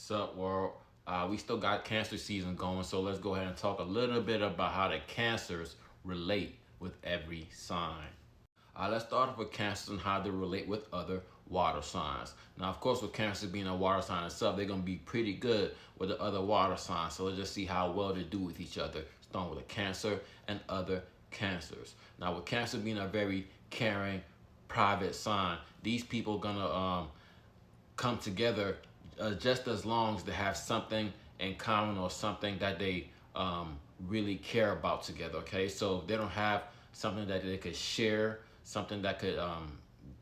What's up, world? We still got cancer season going, so let's go ahead and talk a little bit about how the cancers relate with every sign. Let's start off with Cancer and how they relate with other water signs. Now, of course, with Cancer being a water sign itself, they're going to be pretty good with the other water signs. So let's just see how well they do with each other, starting with a Cancer and other Cancers. Now, with Cancer being a very caring, private sign, these people are going to come together just as long as they have something in common or something that they really care about together. Okay, so if they don't have something that they could share, something that could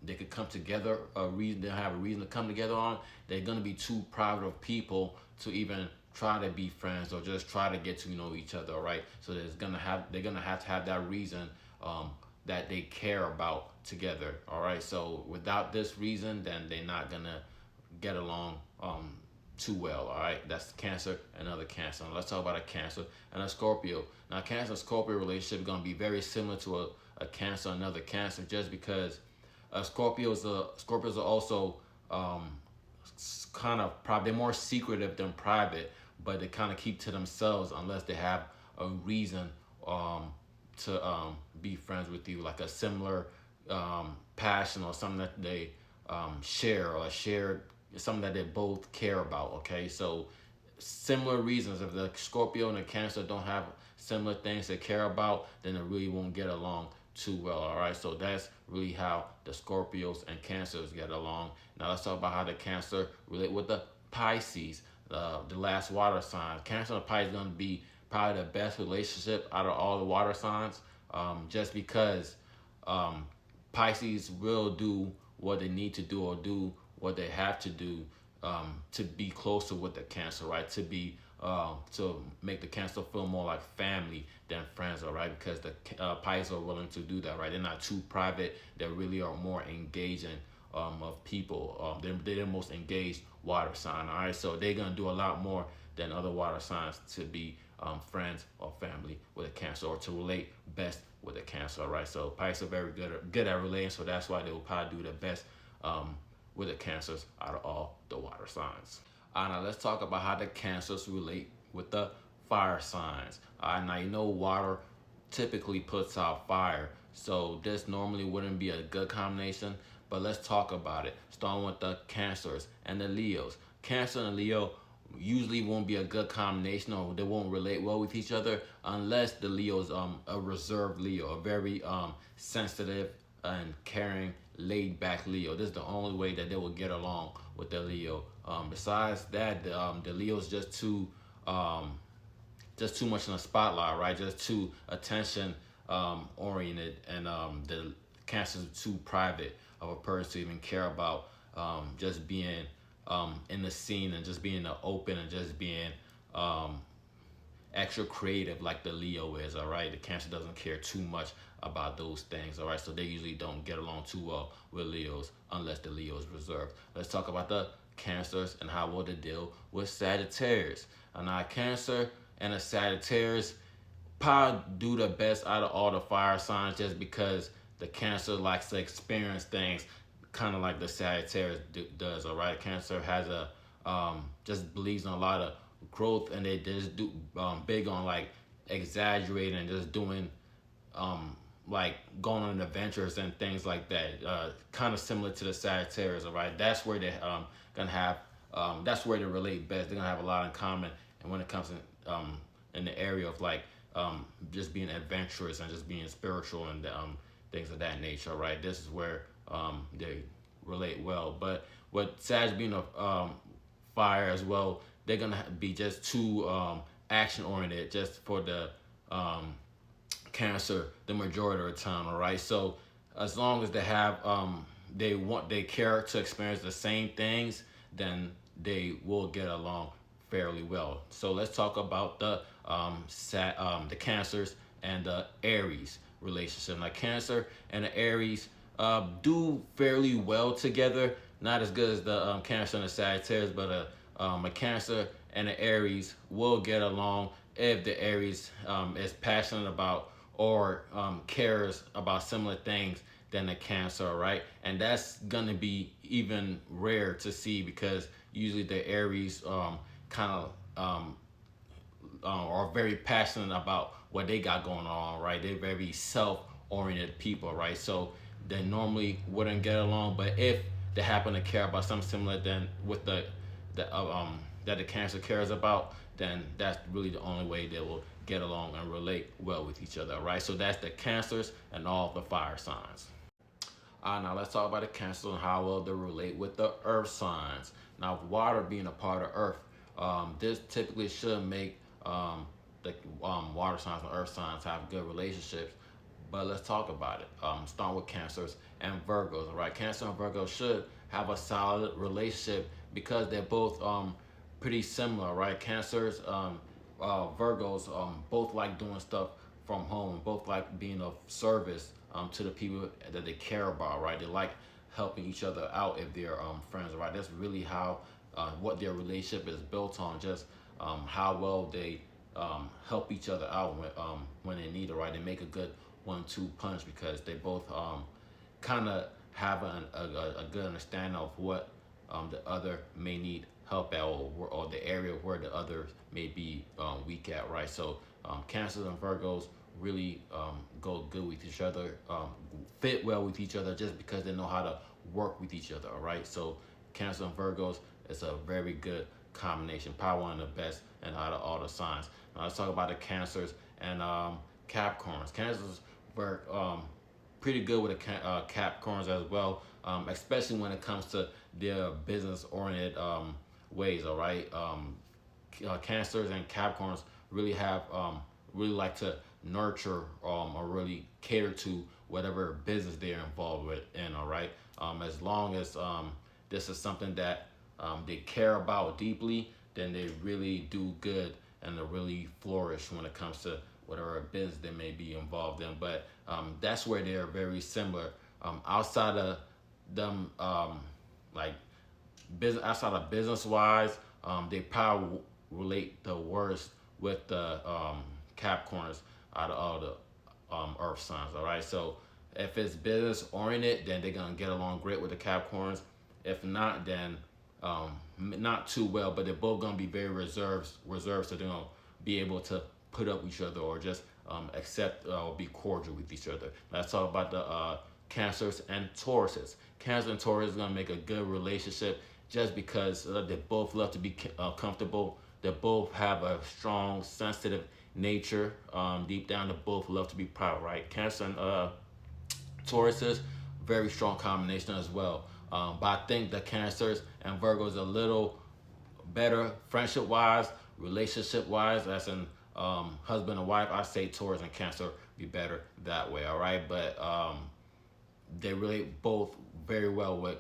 they could come together, a reason they have a reason to come together on. They're gonna be too private of people to even try to be friends or just try to get to know each other. All right, so they're gonna have to have that reason that they care about together. All right, so without this reason, then they're not gonna get along too well. All right, that's Cancer and other Cancer. Now let's talk about a Cancer and a Scorpio. Now, Cancer and Scorpio relationship is going to be very similar to a Cancer and another Cancer, just because Scorpios are also kind of probably more secretive than private, but they kind of keep to themselves unless they have a reason to be friends with you, like a similar passion or something that they share or shared something that they both care about. Okay, so similar reasons. If the Scorpio and the Cancer don't have similar things they care about, then they really won't get along too well. All right, so that's really how the Scorpios and Cancers get along. Now let's talk about how the Cancer relate with the Pisces, the last water sign. Cancer and Pisces is going to be probably the best relationship out of all the water signs, just because Pisces will do what they need to do or do what they have to do to be closer with the Cancer, right? To make the Cancer feel more like family than friends, all right? Because the Pisces are willing to do that, right? They're not too private. They really are more engaging of people. They're the most engaged water sign, all right? So they're gonna do a lot more than other water signs to be friends or family with a Cancer, or to relate best with a Cancer, all right? So Pisces are very good at relating, so that's why they will probably do the best with the Cancers out of all the water signs. Now let's talk about how the Cancers relate with the fire signs. Now you know water typically puts out fire, so this normally wouldn't be a good combination, but let's talk about it. Starting with the Cancers and the Leos. Cancer and Leo usually won't be a good combination, or they won't relate well with each other unless the Leo's a reserved Leo, a very sensitive and caring, laid back Leo. This is the only way that they will get along with the Leo. Besides that, the Leo's just too much in the spotlight, right? Just too attention oriented, and the Cancer's too private of a person to even care about just being in the scene and just being open and just being extra creative like the Leo is. All right, the Cancer doesn't care too much about those things. All right, so they usually don't get along too well with Leos unless the Leo is reserved. Let's talk about the Cancers and how well they deal with Sagittarius. And now Cancer and a Sagittarius probably do the best out of all the fire signs, just because the Cancer likes to experience things kind of like the Sagittarius does. All right, Cancer has a just believes in a lot of growth, and they just do big on like exaggerating and just doing like going on adventures and things like that. Kind of similar to the Sagittarius. All right, that's where they gonna have that's where they relate best. They're gonna have a lot in common, and when it comes in the area of like just being adventurous and just being spiritual and things of that nature. Right, this is where they relate well. But with Sag being a fire as well, they're gonna be just too action oriented just for the Cancer the majority of the time. All right, so as long as they have they care to experience the same things, then they will get along fairly well. So let's talk about the Cancers and the Aries relationship. Like Cancer and the Aries do fairly well together. Not as good as the Cancer and the Sagittarius, but a Cancer and the Aries will get along if the Aries is passionate about or cares about similar things than the Cancer, right? And that's gonna be even rare to see, because usually the Aries kind of are very passionate about what they got going on, right? They're very self-oriented people, right? So they normally wouldn't get along, but if they happen to care about something similar than with the that the Cancer cares about, then that's really the only way they will get along and relate well with each other, right? So that's the Cancers and all the fire signs. Now let's talk about the Cancers and how well they relate with the earth signs. Now, water being a part of earth, this typically should make the water signs and earth signs have good relationships. But let's talk about it. Starting with Cancers and Virgos, right? Cancer and Virgo should have a solid relationship because they're both pretty similar, right? Cancers, Virgos, both like doing stuff from home, both like being of service to the people that they care about, right? They like helping each other out if they're friends, right? That's really how what their relationship is built on, just how well they help each other out when they need it, right? They make a good 1-2 punch because they both kind of have a good understanding of what the other may need help at, or the area where the other may be weak at, right? So Cancers and Virgos really go good with each other, fit well with each other just because they know how to work with each other, all right? So Cancer and Virgos is a very good combination, probably one of the best and out of all the signs. Now let's talk about the Cancers and Capricorns. Cancers were pretty good with the Capricorns as well, especially when it comes to their business-oriented ways. All right, Cancers and Capricorns really have really like to nurture or really cater to whatever business they're involved with. In all right, as long as this is something that they care about deeply, then they really do good and they really flourish when it comes to whatever business they may be involved in. But that's where they're very similar. Outside of them, like business, outside of business wise, they probably relate the worst with the Capricorns out of all the Earth signs. All right, so if it's business oriented, then they're gonna get along great with the Capricorns. If not, then not too well. But they're both gonna be very reserved, so they're gonna be able to put up with each other or just accept or be cordial with each other. Let's talk about the Cancers and Tauruses. Cancer and Taurus is gonna make a good relationship just because they both love to be comfortable. They both have a strong, sensitive nature. Deep down, they both love to be proud, right? Cancer and Tauruses, very strong combination as well. But I think the Cancers and Virgos a little better friendship-wise, relationship-wise, as in husband and wife. I say Taurus and Cancer be better that way, all right? But they relate both very well with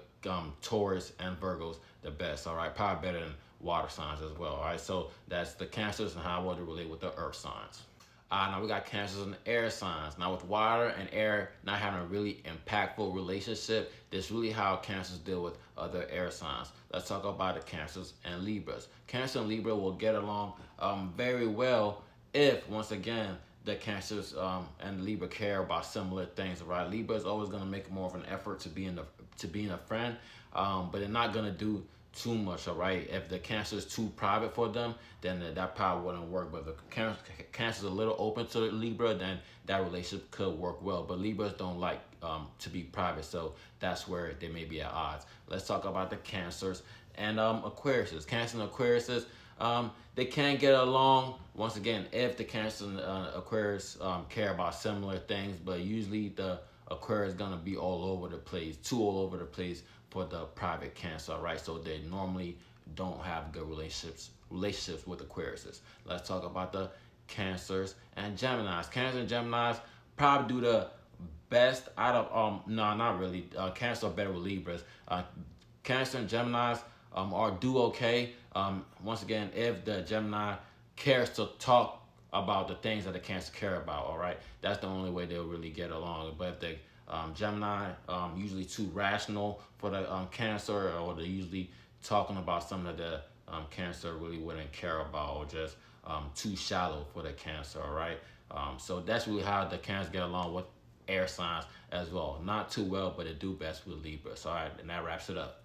Taurus and Virgos the best, all right? Probably better than water signs as well, all right? So that's the Cancers and how well they relate with the earth signs. Now we got Cancers and air signs. Now with water and air not having a really impactful relationship, that's really how Cancers deal with other air signs. Let's talk about the Cancers and Libras. Cancer and Libra will get along very well if, once again, the Cancers and Libra care about similar things, right? Libra is always going to make more of an effort to being a friend, but they're not going to do too much, all right? If the Cancer is too private for them, then that probably wouldn't work. But if the Cancer is a little open to Libra, then that relationship could work well. But Libras don't like to be private, so that's where they may be at odds. Let's talk about the Cancers and Aquariuses. Cancer and Aquariuses, they can get along, once again, if the Cancer and Aquarius care about similar things, but usually the Aquarius is gonna be all over the place, all over the place for the private Cancer, right? So they normally don't have good relationships with Aquariuses. Let's talk about the Cancers and Geminis. Cancer and Geminis probably do the best out of no, not really. Cancer are better with Libras. Cancer and Geminis are do okay. Once again, if the Gemini cares to talk about the things that the Cancer care about, all right, that's the only way they'll really get along. But if the Gemini usually too rational for the Cancer, or they're usually talking about something that the Cancer really wouldn't care about, or just too shallow for the Cancer, all right? So that's really how the Cancers get along with air signs as well. Not too well, but they do best with Libras. All right, and that wraps it up.